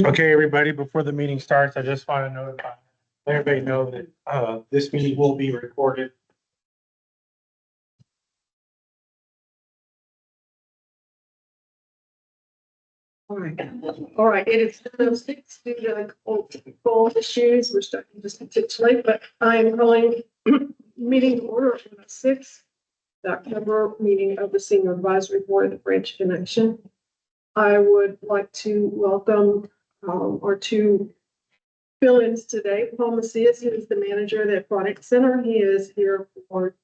Okay, everybody, before the meeting starts, I just want to notify, let everybody know that, this meeting will be recorded. All right, it is 10:06 due to full issues. We're starting just a touch late, but I am calling meeting to order on the 6th, the October meeting of the Senior Advisory Board of the Branch Connection. I would like to welcome our two fill-ins today. Paul Macias, who is the manager of the Aquatic Center. He is here for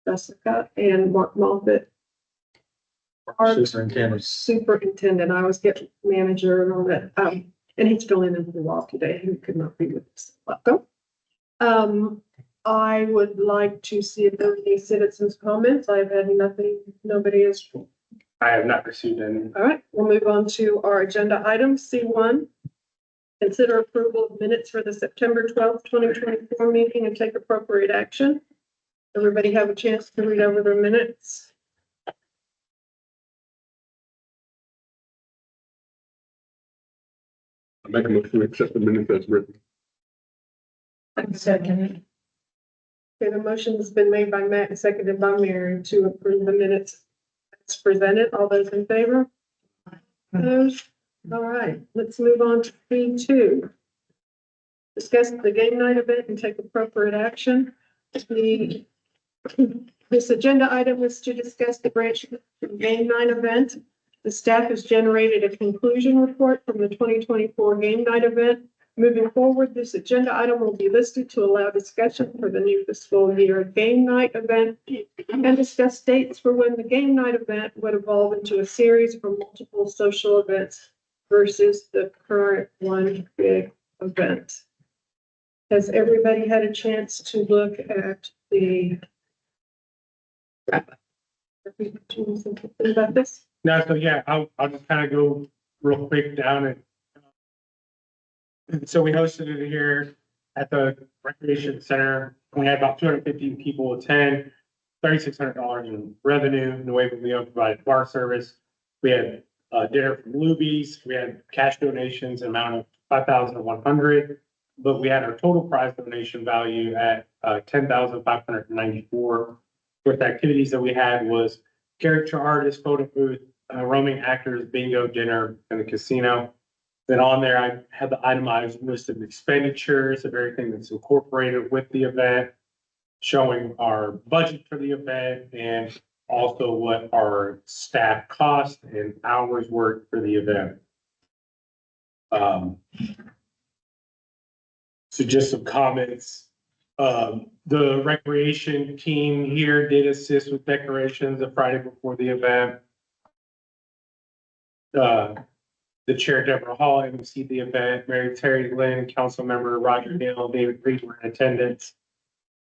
Jessica, and Mark Moffett, our superintendent. I always get manager and all that. And he's filling in for the while today. He could not be with us. Welcome. I would like to see if there are any citizens' comments. I've had nothing. Nobody has. I have not received any. All right, we'll move on to our agenda item C1. Consider approval of minutes for the September 12th, 2024 meeting and take appropriate action. Everybody have a chance to read over their minutes. I make a motion to accept the minutes as written. Second. Okay, the motion has been made by Matt and seconded by Mary to approve the minutes as presented. All those in favor? Opposed? All right, let's move on to B2. Discuss the game night event and take appropriate action. This agenda item is to discuss the branch game night event. The staff has generated a conclusion report from the 2024 game night event. Moving forward, this agenda item will be listed to allow discussion for the new fiscal year game night event and discuss dates for when the game night event would evolve into a series or multiple social events versus the current one big event. Has everybody had a chance to look at the about this? No, so yeah, I'll just kind of go real quick down it. So we hosted it here at the Recreation Center. We had about 250 people attend, $3,600 in revenue. Nuevo Leon provided bar service. We had dinner from Luby's. We had cash donations amount of $5,100, but we had our total prize donation value at $10,594. With activities that we had was character artist, photo booth, roaming actors, bingo, dinner, and the casino. Then on there, I had the itemized list of expenditures of everything that's incorporated with the event, showing our budget for the event and also what our staff cost and hours worked for the event. So just some comments. The recreation team here did assist with decorations the Friday before the event. The chair, Deborah Hall, emceed the event. Mary Terry Lynn, council member Roger Dale, David Reed were in attendance.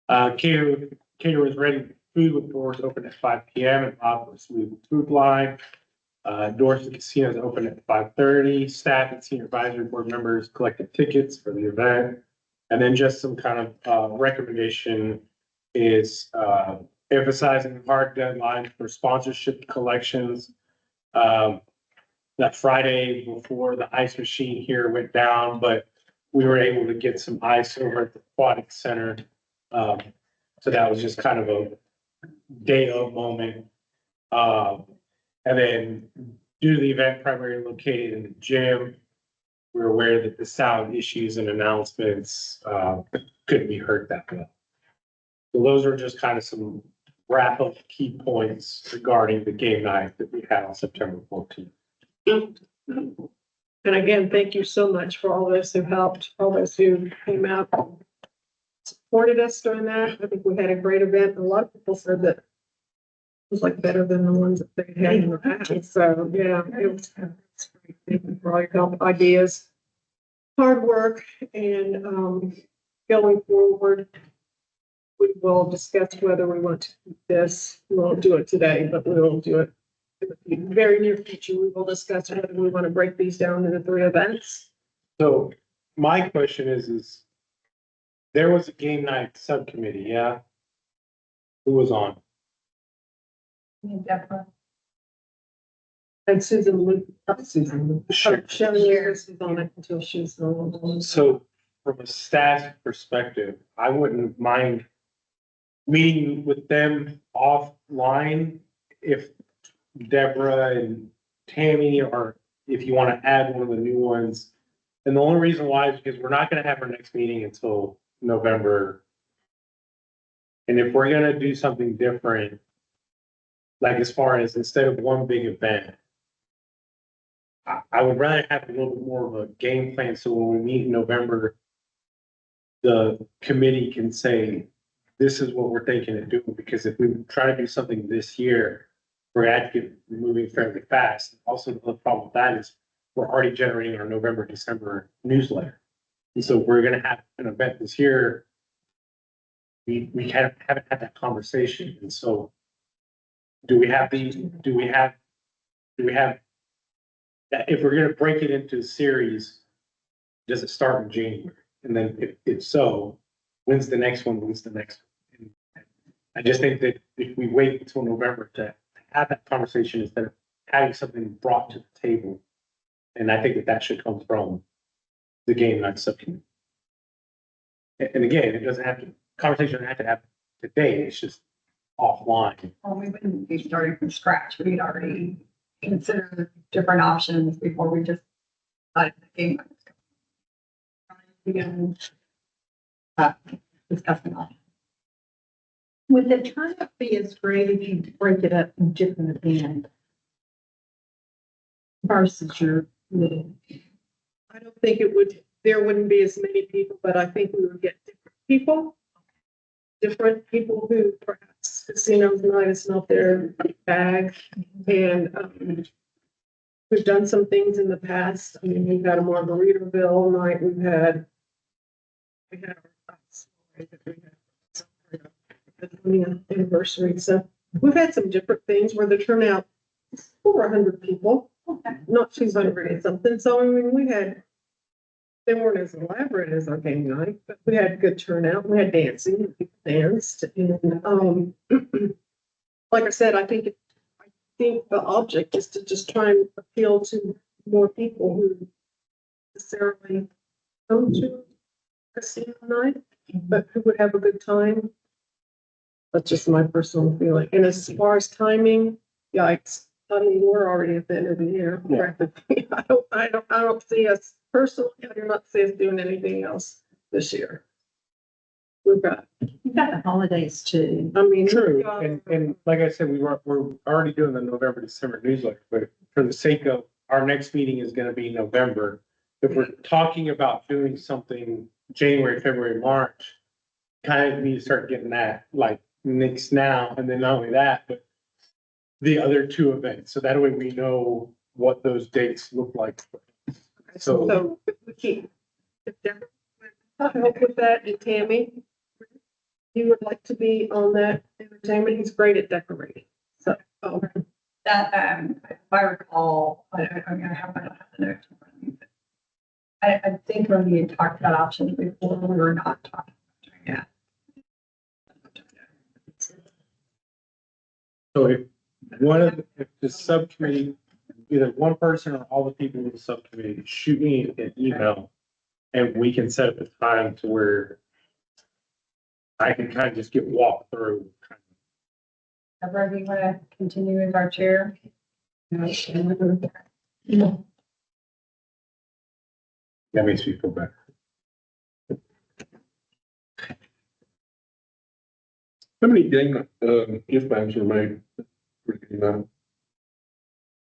Cater was ready. Food with doors open at 5 p.m. and Bob was smooth food line. Doors to casinos open at 5:30. Staff and senior advisory board members collected tickets for the event. And then just some kind of recommendation is emphasizing hard deadlines for sponsorship collections. That Friday before the ice machine here went down, but we were able to get some ice over at the Aquatic Center. So that was just kind of a day of moment. And then due to the event primarily located in the gym, we're aware that the sound issues and announcements couldn't be heard that well. So those are just kind of some wrap up key points regarding the game night that we had on September 14th. And again, thank you so much for all those who helped, all those who came out, supported us during that. I think we had a great event. A lot of people said that it was like better than the ones that they had in the past. So yeah, it was great. Thank you for all your help, ideas, hard work, and going forward, we will discuss whether we want to keep this. We won't do it today, but we will do it in the very near future. We will discuss whether we want to break these down into 3 events. So my question is there was a game night subcommittee, yeah? Who was on? Deborah. And Susan Luke, Susan Luke. Sure. Shannon Years is on it until she's no longer. So from a staff perspective, I wouldn't mind meeting with them offline if Deborah and Tammy, or if you want to add one of the new ones. And the only reason why is because we're not gonna have our next meeting until November. And if we're gonna do something different, like as far as instead of one big event, I would rather have a little bit more of a game plan, so when we meet in November, the committee can say, this is what we're thinking of doing, because if we try to do something this year, we're actually moving fairly fast. Also, the problem with that is we're already generating our November, December newsletter. And so we're gonna have an event this year. We kind of haven't had that conversation, and so do we have that, if we're gonna break it into a series, does it start in January? And then if so, when's the next one? When's the next one? And I just think that if we wait until November to have that conversation instead of having something brought to the table, and I think that should come from the game night subcommittee. And again, it doesn't have to, conversation doesn't have to happen today, it's just offline. Well, we wouldn't be starting from scratch. We'd already consider different options before we just decided the game. Begin discussing that. Would the turnip be as great if you break it up in different events? Versus your little, I don't think there wouldn't be as many people, but I think we would get different people who perhaps casinos night is not their bag. And we've done some things in the past. I mean, we've had a Margaritaville night, we had the anniversary, so we've had some different things where the turnout is over 100 people, not 200 and something. So I mean, they weren't as elaborate as our game night, but we had good turnout. We had dancing, people danced, and like I said, I think the object is to just try and appeal to more people who necessarily come to casino night, but who would have a good time. That's just my personal feeling. And as far as timing, yikes. I mean, we're already at the end of the year. Yeah. Practically. I don't see us personally, I do not see us doing anything else this year. We've got, you've got the holidays too. I mean. True, and like I said, we're already doing the November, December newsletter, but for the sake of, our next meeting is gonna be November. If we're talking about doing something January, February, March, kind of need to start getting that like mixed now, and then not only that, but the other two events, so that way we know what those dates look like. So if we keep, if Deborah would help with that, and Tammy, you would like to be on that entertainment, he's great at decorating, so. That, if I recall, I don't have the notes in front of me, but I think when we had talked about options before, we were not talking about doing that. So if the subcommittee, either one person or all the people in the subcommittee, shoot me an email, and we can set up a time to where I can kind of just get walked through. Deborah, do you want to continue as our chair? That makes me feel better. How many game, gift bags are made? You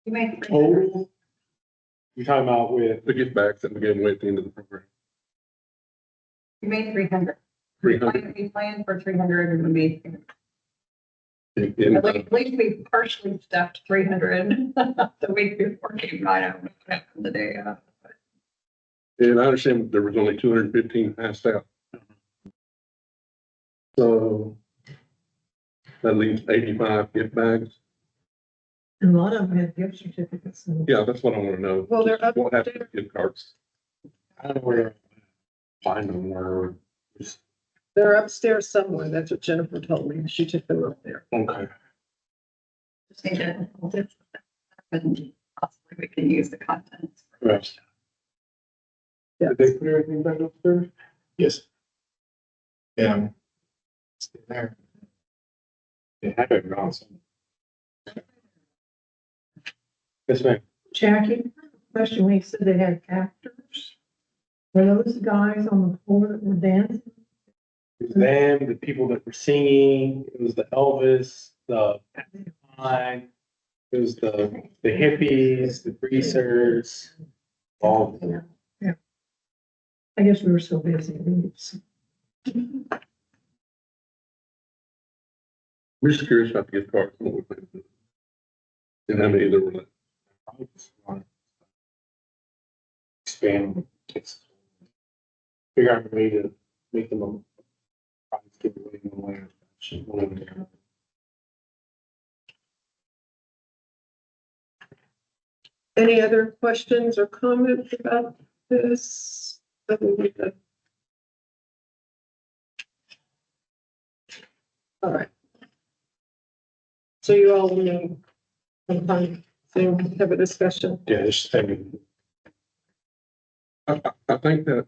make Total, You're talking about with, the gift bags that we gave away at the end of the program. You made 300. 300. We planned for 300 and we made. And, At least we partially stuffed 300 the week before game night. I don't know what happened the day of. and I understand there was only 215 passed out. So that leaves 85 gift bags. A lot of them have gift certificates. Yeah, that's what I want to know. Well, they're up What happened there. to gift cards? I don't know where to find them, where just, They're upstairs somewhere, that's what Jennifer told me, she took them up there. okay. Just need to- possibly we can use the contents. Right. Did they put everything back up there? Yes. Yeah. Stay there. They had it awesome. Yes, ma'am. Jackie, question, when you said they had actors, were those the guys on the floor that were dancing? It was them, the people that were singing, it was the Elvis, the line, it was the hippies, the greasers, all of them. Yeah. I guess we were so busy. We're just curious about the gift cards. And what we plan to do. And how many there were left. I just want to expand, figure out a way to make them a prize giveaway in one way or fashion. Any other questions or comments about this? That would be good. All right. So you all will know sometime soon, have a discussion. Yeah, just, I mean, I think that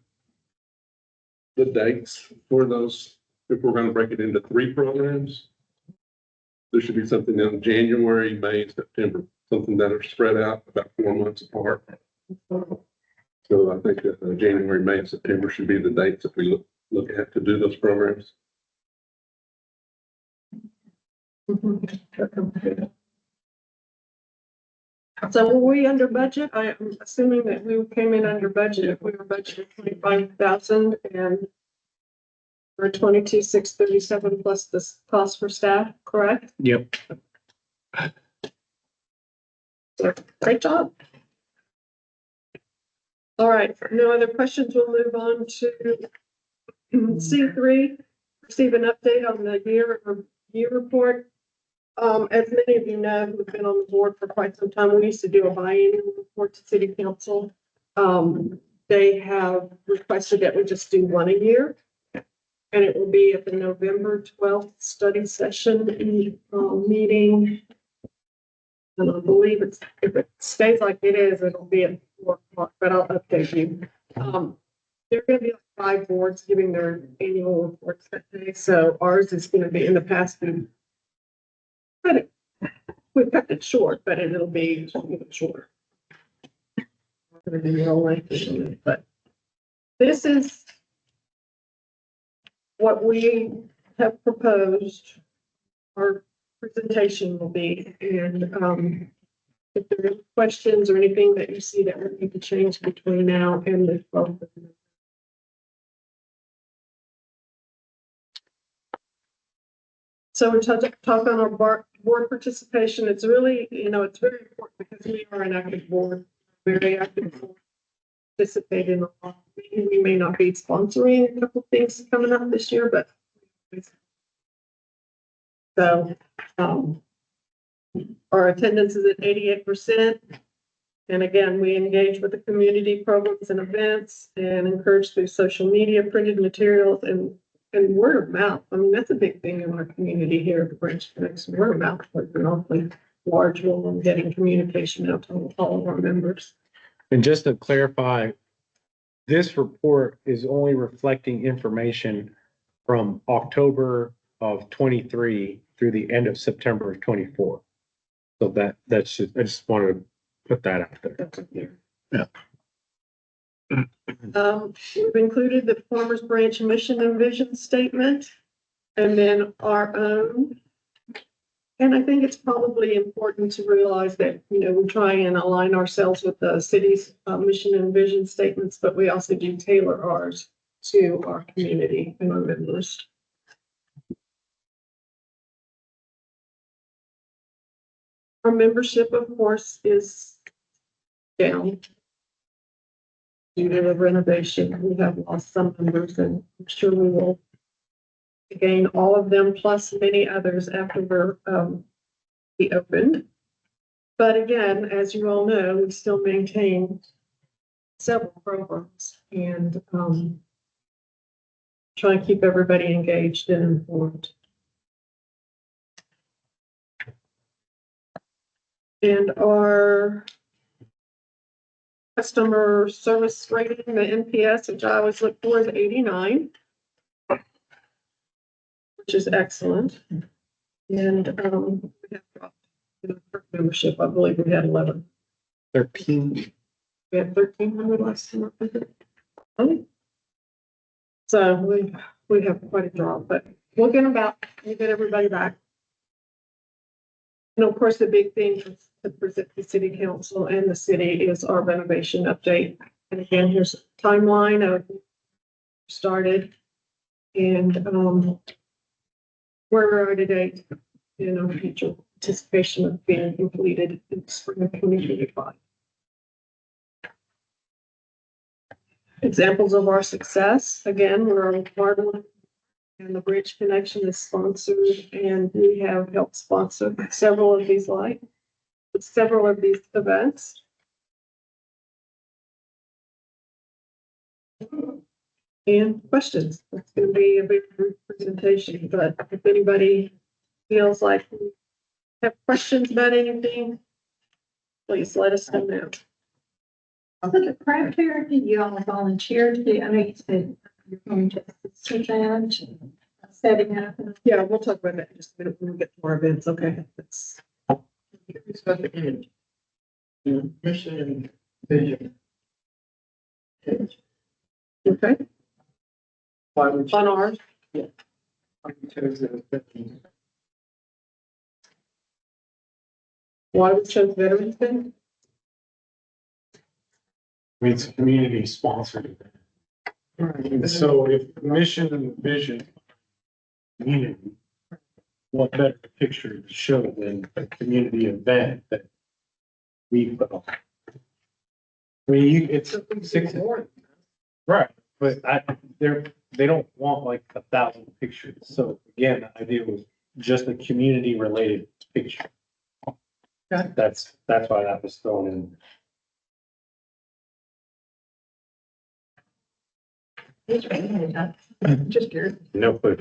the dates for those, if we're gonna break it into 3 programs, there should be something in January, May, and September, something that are spread out about 4 months apart. So I think that January, May, and September should be the dates that we look at to do those programs. So were we under budget? I am assuming that we came in under budget. If we were budgeted 25,000 and we're 22,637 plus this cost for staff, correct? yep. So great job. All right, no other questions. We'll move on to C3, receive an update on the year report. As many of you know, who've been on the board for quite some time, we used to do a biannual report to city council. They have requested that we just do one a year. And it will be at the November 12th study session meeting. And I believe if it stays like it is, it'll be at 4 o'clock, but I'll update you. There are gonna be 5 boards giving their annual reports that day, so ours is gonna be, in the past, we've kept it short, but it'll be even shorter. Gonna be real lengthy, but this is what we have proposed. Our presentation will be, and if there are any questions or anything that you see that we need to change between now and the 12th. So we're talking on our board participation. It's really, it's very important because we are an active board, very active board. Participate in a lot. We may not be sponsoring a couple of things coming up this year, but so our attendance is at 88%. And again, we engage with the community programs and events and encourage through social media, printed materials, and word of mouth. I mean, that's a big thing in our community here at the Branch Connection. Word of mouth plays an awfully large role in getting communication out to all of our members. And just to clarify, this report is only reflecting information from October of 23 through the end of September of 24. So that's just, I just wanted to put that out there. Yeah. We've included the Farmers Branch mission and vision statement, and then our own. And I think it's probably important to realize that, we try and align ourselves with the city's mission and vision statements, but we also do tailor ours to our community and our members. Our membership, of course, is down due to the renovation. We have lost some members, and I'm sure we will gain all of them plus many others after we're opened. But again, as you all know, we still maintain several programs and try and keep everybody engaged and informed. And our customer service rating, the NPS, which I always look for, is 89, which is excellent. And, we have dropped in the clerk membership, I believe we had 11. 13. We had 1,300 last time. I think. So we have quite a drop, but we'll get everybody back. And of course, the big thing to present the city council and the city is our renovation update. And again, here's a timeline of started and, where we're at today in our future anticipation of being completed in the spring of 2025. Examples of our success, again, we're on Hardwood and the Bridge Connection is sponsored, and we have helped sponsor several of these events. And questions. It's going to be a big presentation, but if anybody feels like you have questions about anything, please let us know. So the craft fair, did you all volunteer to do? I know you said you're going to sit down and setting up. Yeah, we'll talk about that in just a minute when we get to our events, okay? That's Mission and vision. okay. Why would On ours, you chose it as 15? why we chose Veterans Day? I mean, it's a community sponsored event. So if the mission and vision, community, what better picture to show than a community event that we put on? I mean, it's 6, right, but they don't want like 1,000 pictures. So again, the idea was just a community related picture. Okay. That's why that was thrown in. Just curious. No clue.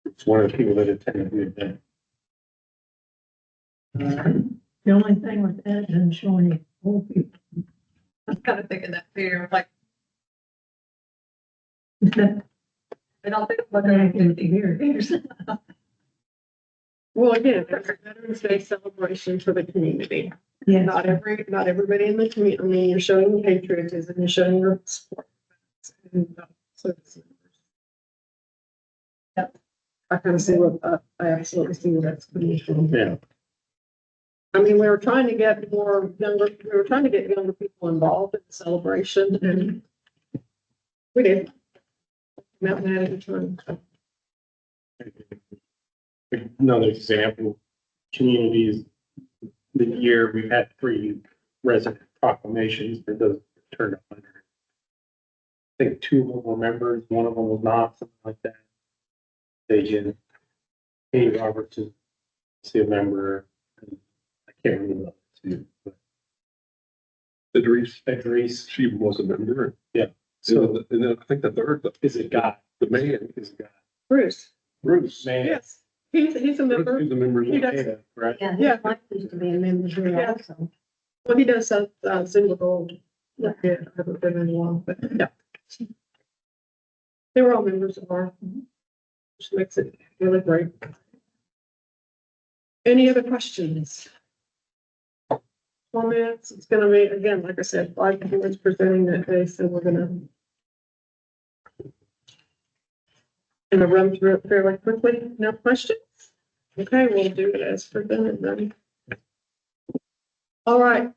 It's one of the people that attended the event. The only thing with that, doesn't show any old people. I'm kind of thinking that fear, like, But I don't think. I can hear it. Well, again, it's a Veterans Day celebration for the community. Yes, Not everybody in the community, I mean, you're showing patriotism, you're showing your support. And, service members. Yep. I kind of see what, I absolutely see where that's coming from. Yeah. I mean, we were trying to get younger people involved in the celebration and we did. Mountain had a good time. Another example, communities, the year we've had 3 resident proclamations for those that turned up under. I think 2 of them were members, 1 of them was not, something like that. They did. Katie Roberts is a member. And I can't remember the 2, but Idris, She was a member. so And then I think the third, is a guy, the man, is a guy. Bruce, Bruce. Man. yes, he's a member. Bruce is a member. He does. Right? yeah, Yeah. his wife used to be a member here Yeah. also. Well, he does have, Zimmer Gold. Yeah, I haven't been in a while, but yeah. They were all members of our, which makes it really great. Any other questions? Comments? It's gonna be, again, like I said, 5 boards presenting that day, so we're gonna run through it fairly quickly. No questions? Okay, we'll do it as presented then. All right.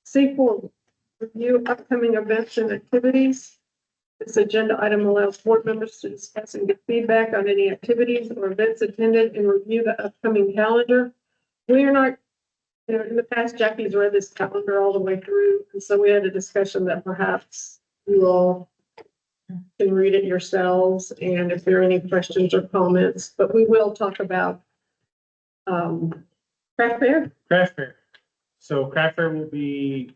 C4, review upcoming events and activities. This agenda item allows board members to discuss and give feedback on any activities or events attended and review the upcoming calendar. We are not, in the past, Jackie's read this calendar all the way through, and so we had a discussion that perhaps you all can read it yourselves, and if there are any questions or comments, but we will talk about craft fair. Craft fair. So craft fair will be,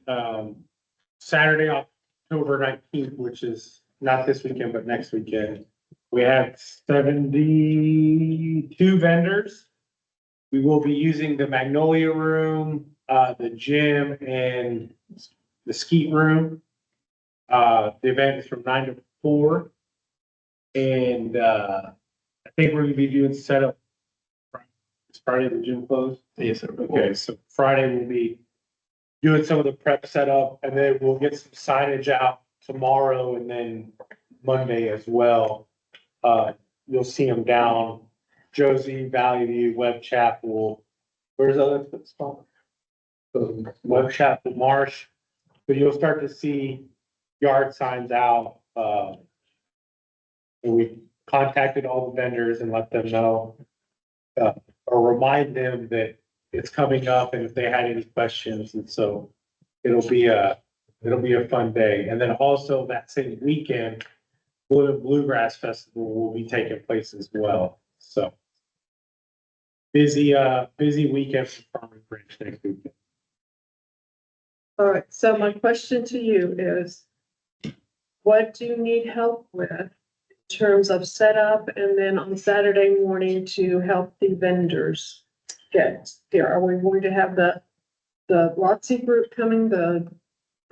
Saturday, October 19th, which is not this weekend, but next weekend. We have 72 vendors. We will be using the Magnolia Room the gym and the skeet room. The event is from 9 to 4. And, I think we're gonna be doing setup. It's Friday, the gym closed? Yes, sir. Okay, so Friday we'll be doing some of the prep setup and then we'll get some signage out tomorrow and then Monday as well. You'll see them down Josie, Valley View, Web Chapel. Where's the other spot? Web Chapel, Marsh. But you'll start to see yard signs out. And we contacted all the vendors and let them know. Or remind them that it's coming up and if they had any questions. And so it'll be a fun day. And then also that same weekend, Bluegrass Festival will be taking place as well. So busy weekend for Farming Branch next weekend. All right, so my question to you is, what do you need help with in terms of setup and then on Saturday morning to help the vendors get there? Are we going to have the LOTC group coming, I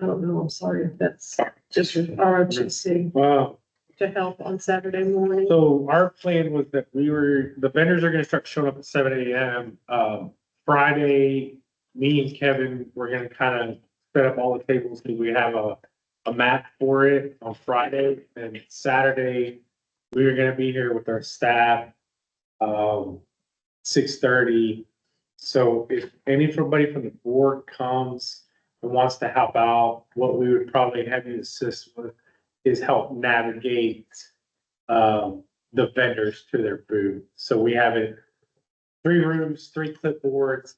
don't know, I'm sorry if that's just ROTC Wow. to help on Saturday morning? So our plan was that the vendors are gonna start showing up at 7 a.m. Friday, me and Kevin, we're gonna kind of set up all the tables because we have a map for it on Friday. And Saturday, we are gonna be here with our staff, 6:30. So if anybody from the board comes and wants to help out, what we would probably have you assist with is help navigate the vendors to their booth. So we have it 3 rooms, 3 clipboards,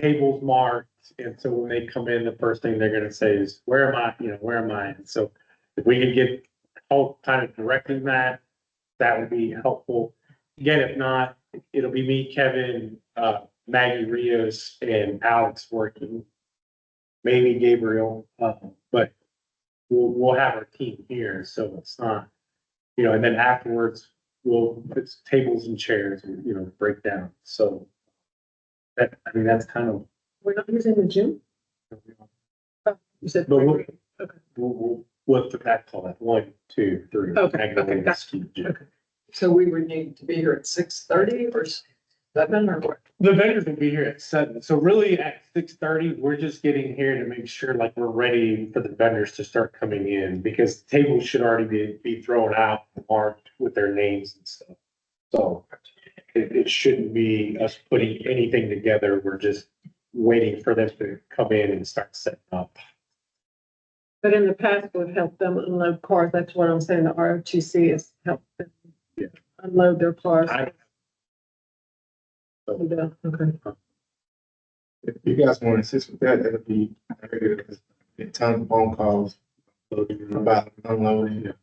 tables marked. And so when they come in, the first thing they're gonna say is, where am I? Where am I? And so if we could get help kind of directing that, that would be helpful. Again, if not, it'll be me, Kevin, Maggie Rios and Alex working. Maybe Gabriel, but we'll have our team here, so it's not, and then afterwards, it's tables and chairs, break down, so. That's kind of. We're not using the gym? You said. But Okay. What's the back call that? 1, 2, 3. Okay, Magnolia okay, gotcha. Ski Gym. So we would need to be here at 6:30 or 7 or what? The vendors will be here at 7, so really at 6:30, we're just getting here to make sure like we're ready for the vendors to start coming in, because tables should already be thrown out, marked with their names and stuff. So it shouldn't be us putting anything together, we're just waiting for them to come in and start setting up. But in the past, we've helped them unload cars. That's what I'm saying. The ROTC has helped them unload their cars. Okay. If you guys want to assist with that, that'd be very good, because a ton of phone calls about unloading.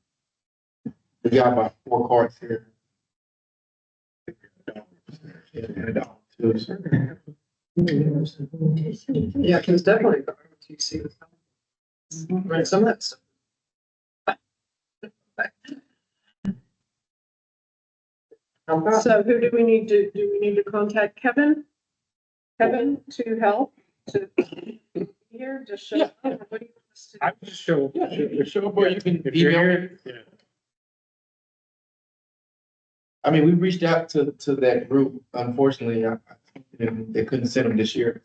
We got about 4 carts here. And a dog too, so. Yeah, because definitely the ROTC was right, some of that stuff. So who do we need to, contact Kevin? Kevin to help, to here, just show up? Or what do you want us to do? I just show. Show up, or you can If you're email me. here, yeah. I mean, we reached out to that group. Unfortunately, they couldn't send them this year.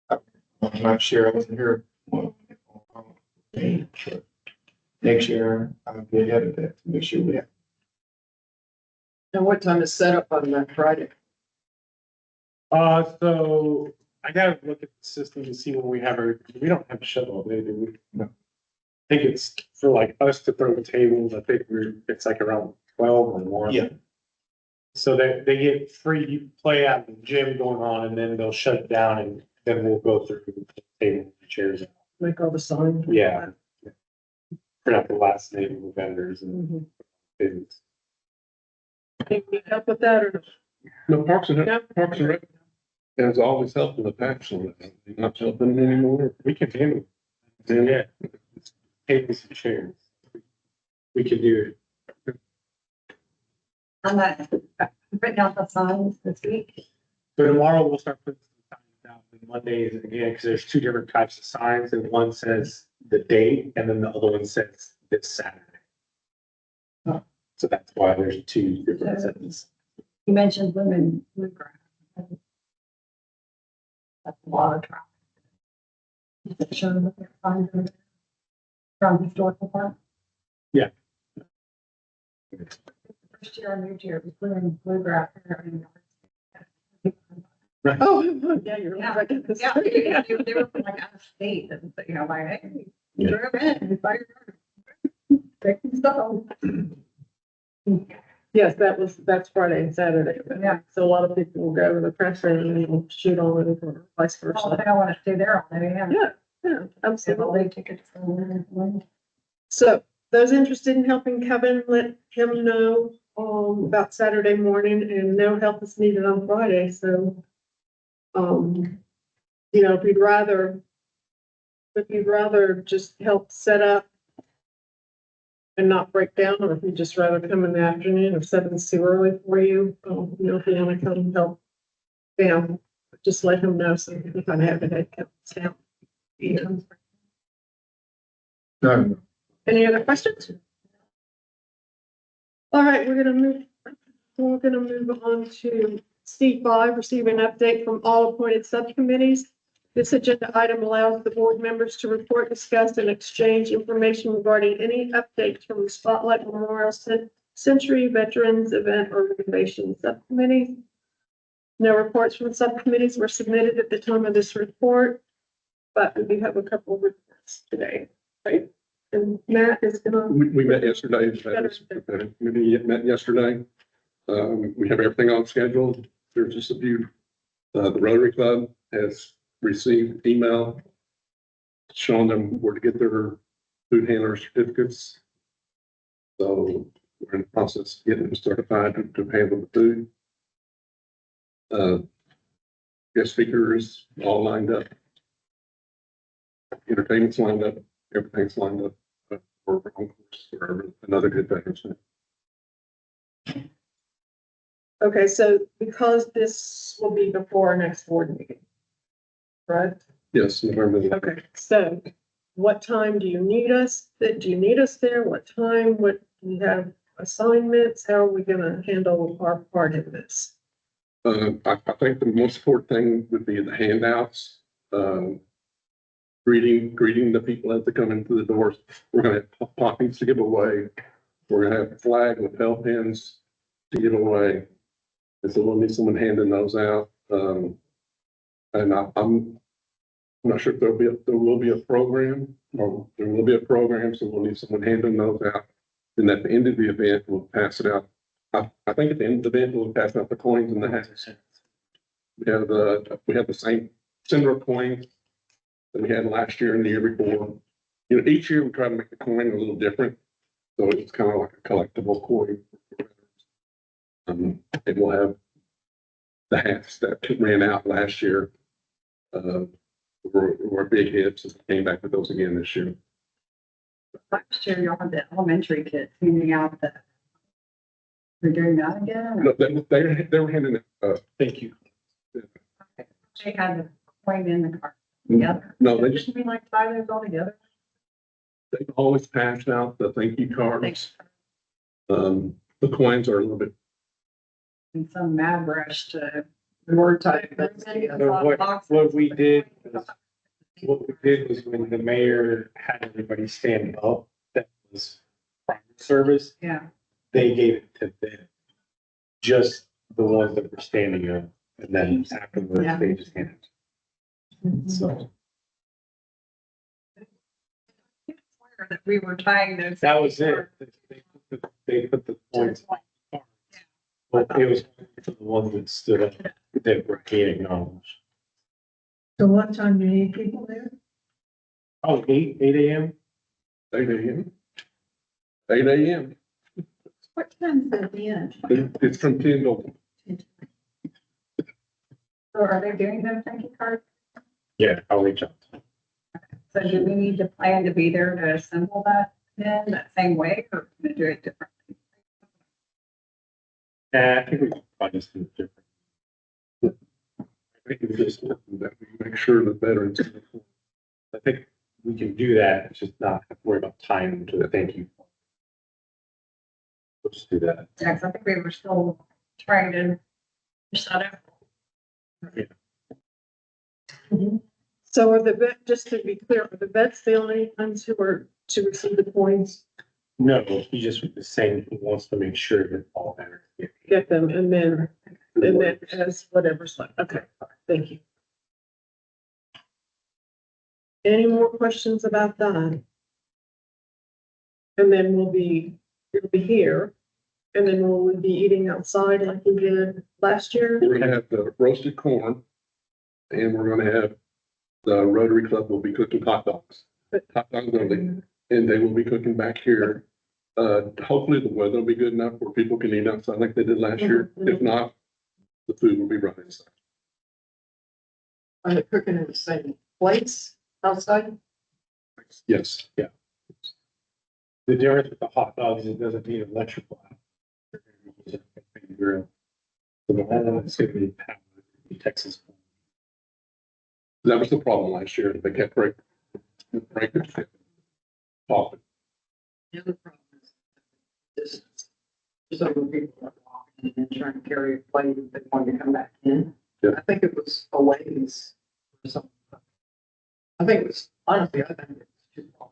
I'm not sure. I wasn't here. Next year, I'll be ahead of that to make sure we have. And what time is set up on that Friday? So I gotta look at the system to see when we have we don't have a shuttle day, do we? No. I think it's for like us to throw the tables, I think it's like around 12 or 1. Yeah. So they get free play out in the gym going on, and then they'll shut it down, and then we'll go through the table and chairs. Make all the signs. Yeah. Print out the last name of the vendors and Mhm. things. Need help with that or? No, Parks and No? Rec has always helped in the past, so they're not helping anymore. We can handle it. Yeah. Tables and chairs. We can do it. I'm not, written out the signs this week. So tomorrow we'll start putting some signs out on Mondays again, because there's two different types of signs, and one says the date, and then the other one says this Saturday. So that's why there's two different sets. You mentioned women bluegrass. That's a lot of traffic. Is it showing that they're fine over there? From historical park? Yeah. The first year I moved here, it was women bluegrass. Oh, yeah, you're Yeah. right. at this Yeah, point. yeah, they were from like out of state and, you know, like, hey, you drove in, it's like, take some stuff. Yes, that's Friday and Saturday. Yeah. So a lot of people will go to the press and shoot on it or vice Oh, versa. I don't want to stay there all day. Yeah. Yeah, yeah, Have all absolutely. day tickets for women. So those interested in helping Kevin, let him know about Saturday morning, and no help is needed on Friday, so. You know, if you'd rather just help set up and not break down, or if you'd just rather come in the afternoon, if 7's too early for you, you know, if you wanna come help them, just let him know so we can kind of have a head count. Yeah. No, Any other questions? All right, we're gonna move on to C5, receive an update from all appointed subcommittees. This agenda item allows the board members to report, discuss, and exchange information regarding any updates from the Spotlight Memorial Century Veterans Event Organization Subcommittee. No reports from subcommittees were submitted at the time of this report, but we do have a couple of reports today, right? And Matt is gonna. We met yesterday, we met yesterday. We have everything on schedule. There's just a few, the Rotary Club has received email showing them where to get their food handler certificates. So we're in the process of getting them certified to handle the food. Guest speakers all lined up. Entertainment's lined up, everything's lined up for another good veterans night. Okay, so because this will be before our next board meeting, right? Yes, November. Okay, so what time do you need us? Do you need us there? What time? What, do you have assignments? How are we gonna handle our part in this? I think the most important thing would be the handouts. Greeting the people as they come into the doors. We're gonna have pockets to give away. We're gonna have flag and lapel pins to give away. And so we'll need someone handing those out. And I'm not sure if there will be a program, or there will be a program, so we'll need someone handing those out. And at the end of the event, we'll pass it out. I think at the end of the event, we'll pass out the coins and the hats. We have the same similar coins that we had last year and the year before. You know, each year we try to make the coin a little different. So it's kind of like a collectible coin. It will have the hats that ran out last year. Were big hits, and came back with those again this year. Last year, y'all had the elementary kids handing out the. We're doing that again? No, they were handing it, Thank you. They had the coin in the car together. no, they just, Didn't we like tie those all together? they always passed out the thank you cards. Thanks. The coins are a little bit, And some mad rush to. Word type. What we did was when the mayor had everybody stand up, that was private service, Yeah. they gave it to them. Just the ones that were standing up, and then afterwards, Yeah. they just handed. it. So That we were tying those. that was it. They put the points, but it was for the ones that stood up, that were getting acknowledged. So what time do you need people there? Oh, 8 AM? 8 a.m. 8 a.m. What time's that in? It's from 10 to, So are they doing those thank you cards? Yeah, I'll reach out. So do we need to plan to be there to assemble that then, that same way, or can we do it differently? I think we can probably just do it different. It's just that we make sure the veterans. I think we can do that, it's just not have to worry about time to the thank you. We'll just do that. Yeah, 'cause I think we were still trying to shut it. So are the vet, just to be clear, are the vets the only ones who are to receive the points? No, he just was saying he wants to make sure that all veterans Get them and then as whatever's left. Okay, thank you. Any more questions about that? And then we'll be here. And then will we be eating outside like we did last year? We're gonna have the roasted corn. And we're gonna have, the Rotary Club will be cooking hot dogs. Hot dogs only, and they will be cooking back here. Hopefully the weather will be good enough where people can eat outside like they did last year. If not, the food will be right inside. Are they cooking in the same place outside? Yes. Yeah. The difference with the hot dogs, it doesn't need electrical. So the whole it's gonna be powered in Texas. That was the problem last year. They kept breaking. Off. The other problem is distance. Some people are walking and trying to carry a plate if they want to come back in. Yeah. I think it was a ways or something. I think it was, honestly, I think it was too long.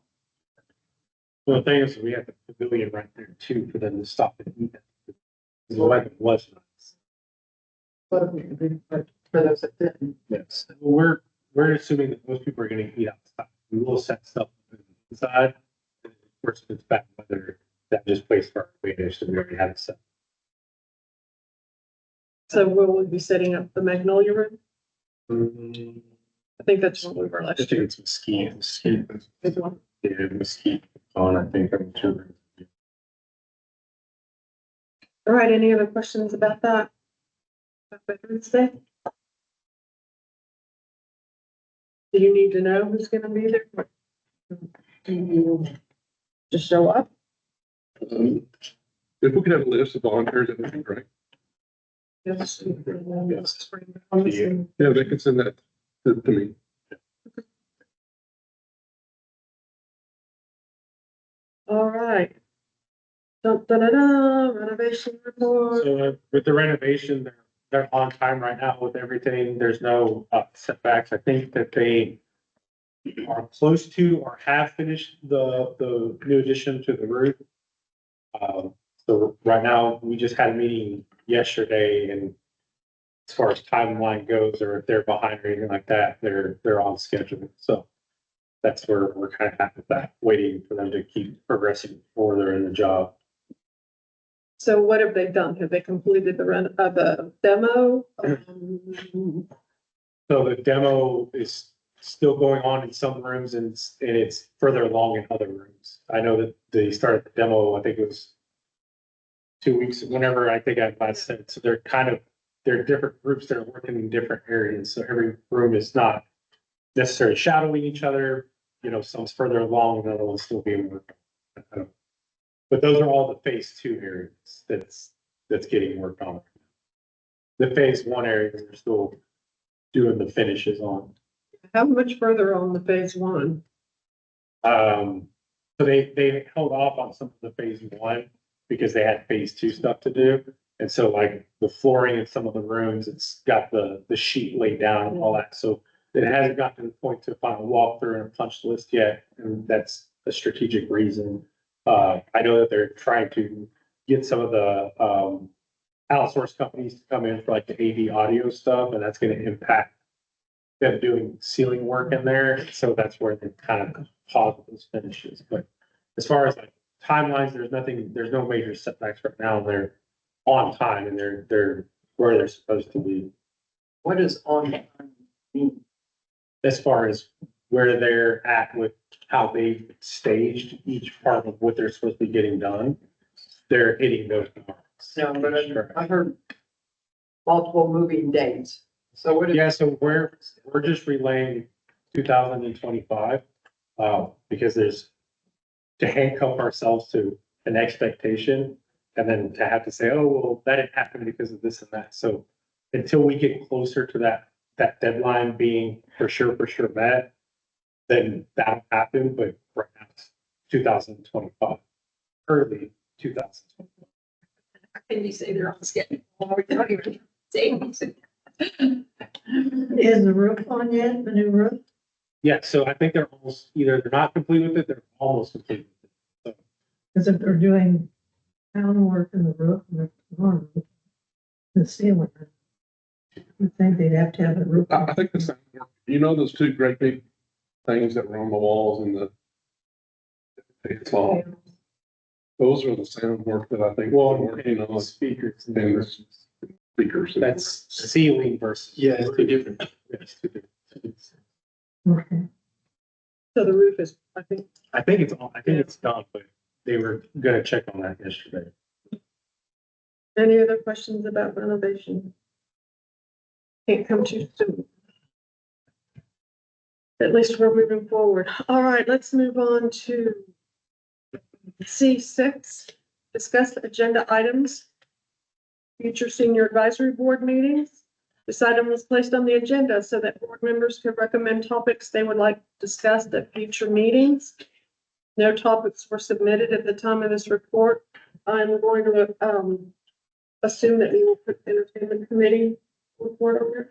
Well, the thing is, we have the pavilion right there too, for them to stop and eat. The weather was nice. But for those that didn't. Yes. We're assuming that most people are gonna eat outside. We will set stuff inside. Of course, if it's bad weather, that just plays for our advantage, so we already have it set. So will we be setting up the Magnolia Room? I think that's what we were I last think year. it's mesquite, Is one. yeah, mesquite on, I think, I'm sure. All right, any other questions about that? About Veterans Day? Do you need to know who's gonna be there? Do you just show up? If we could have a list of volunteers, that would be great. Yes. Yeah, they could send that to me. All right. Dun, dun, dun, dun, renovation report. So with the renovation, they're on time right now with everything. There's no setbacks. I think that they are close to or have finished the new addition to the roof. So right now, we just had a meeting yesterday, and as far as timeline goes, or if they're behind or anything like that, they're on schedule. So that's where we're kind of at with that, waiting for them to keep progressing further in the job. So what have they done? Have they completed the demo? So the demo is still going on in some rooms and it's further along in other rooms. I know that they started the demo, I think it was 2 weeks, whenever I think I last said, so they're different groups that are working in different areas. So every room is not necessarily shadowing each other, some's further along, another one's still being worked on. But those are all the phase 2 areas that's getting worked on. The phase 1 areas are still doing the finishes on. How much further on the phase 1? So they held off on some of the phase 1 because they had phase 2 stuff to do. And so like the flooring in some of the rooms, it's got the sheet laid down and all that. So it hasn't gotten to the point to final walkthrough and a punch list yet. And that's a strategic reason. I know that they're trying to get some of the outsourced companies to come in for like the AV audio stuff, and that's going to impact them doing ceiling work in there. So that's where they kind of pause those finishes. But as far as like timelines, there's no major setbacks right now. They're on time and they're where they're supposed to be. What is on time mean? As far as where they're at with how they staged each part of what they're supposed to be getting done, they're hitting those marks. No, but I heard multiple moving dates. So what is? Yeah, so we're just relaying 2025, because there's to handcuff ourselves to an expectation and then to have to say, oh, well, that didn't happen because of this and that. So until we get closer to that deadline being for sure met, then that'll happen, but right now it's 2025, early 2025. How can you say they're on schedule? We're not even saying. Is the roof on yet, the new roof? Yeah, so I think they're almost, either they're not complete with it, they're almost complete with it. Because if they're doing town work in the roof and the ceiling, I think they'd have to have the roof. I think the sound work, you know, those two great big things that were on the walls and the. It's all, those are the sound work that I think we're working on, Speakers. and the speakers. That's ceiling versus. Yeah, it's two different. It's two different. Okay. So the roof is, I think, I think it's done, but they were gonna check on that yesterday. any other questions about renovation? Can't come too soon. At least we're moving forward. All right, let's move on to C6, discuss agenda items. Future senior advisory board meetings. This item was placed on the agenda so that board members could recommend topics they would like discussed at future meetings. No topics were submitted at the time of this report. I'm going to assume that you will put entertainment committee report on there.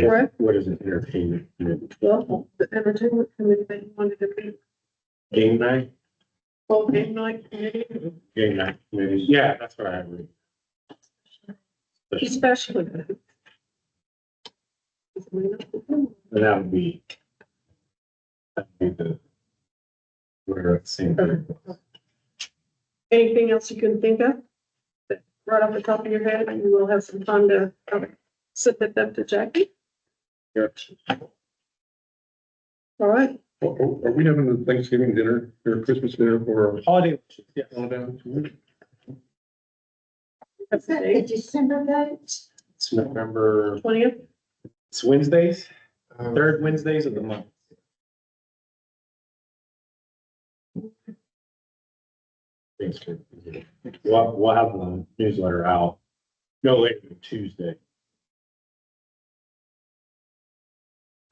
Correct. What is it, entertainment? Well, the entertainment committee, they wanted to be Game night? full game night committee, Game night, maybe. Yeah, that's what I agree. especially. And that would be. That'd be the. We're at the same. time. Anything else you can think of? Right off the top of your head, and you will have some time to submit them to Jackie. Yep. All right, Are we having a Thanksgiving dinner or Christmas dinner for? Holiday, yeah. that's the date, December date? It's November, 20th. it's Wednesdays, Um, third Wednesdays of the month. Thanks for, we'll have the newsletter out no later than Tuesday.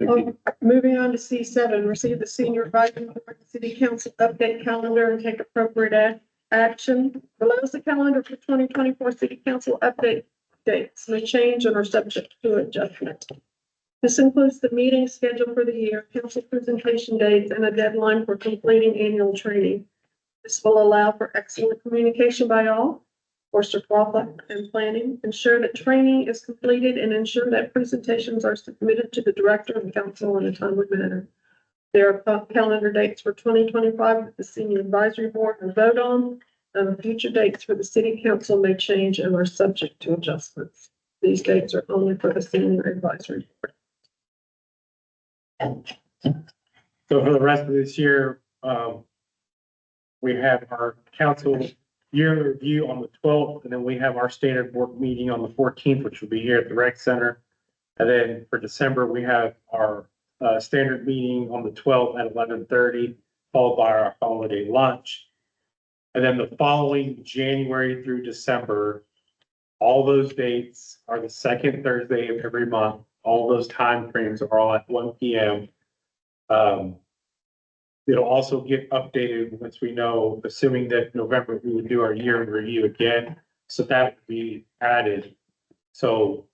Moving on to C7, receive the senior advisory board and city council update calendar and take appropriate action. Below is the calendar for 2024 city council update dates may change and are subject to adjustment. This includes the meeting schedule for the year, council presentation dates, and a deadline for completing annual training. This will allow for excellent communication by all, foster profit and planning, ensure that training is completed, and ensure that presentations are submitted to the director and council in a timely manner. There are calendar dates for 2025 that the senior advisory board will vote on, and future dates for the city council may change and are subject to adjustments. These dates are only for the senior advisory board. So for the rest of this year, we have our council year review on the 12th, and then we have our standard board meeting on the 14th, which will be here at the rec center. And then for December, we have our standard meeting on the 12th at 11:30, followed by our holiday lunch. And then the following January through December, all those dates are the second Thursday of every month. All those time frames are all at 1 p.m. It'll also get updated once we know, assuming that November, we would do our year in review again. So that would be added. So,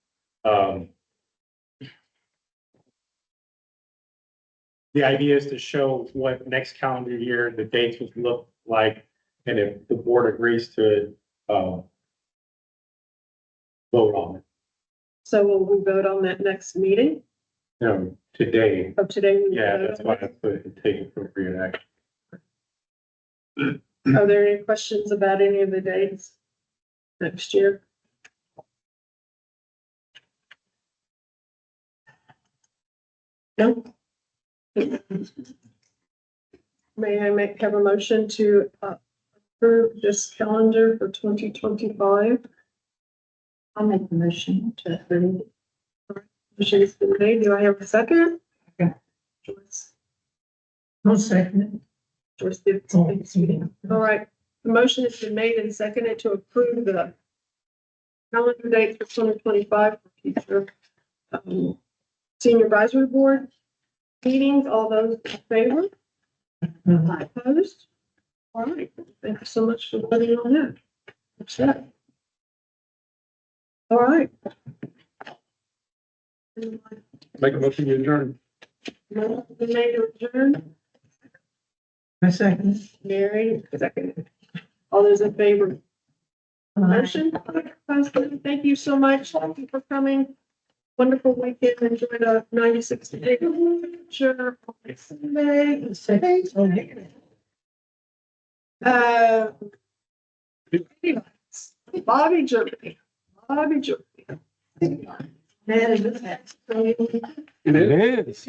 the idea is to show what next calendar year the dates would look like. And if the board agrees to it, vote on it. So will we vote on that next meeting Today. of today? We will Yeah, vote that's on why it? I put it, take appropriate action. Are there any questions about any of the dates next year? No? May I have a motion to approve this calendar for 2025? I'll make the motion to approve. Motion's been made. Do I have a second? Okay. Joyce. I'll second Joyce did. it. All right, the motion has been made and seconded to approve the calendar dates for 2025 for future Senior Advisory Board meetings, all those in favor? Opposed? All right, thank you so much for voting on that. That's that. All right. Make a motion to adjourn. Motion made to adjourn. I second. Mary, second. All those in favor? Motion. Thank you so much. Thank you for coming. Wonderful weekend. Enjoy the 96 degree temperature on Sunday. Bobby Jerky. Bobby Jerky. Man, is this. It is.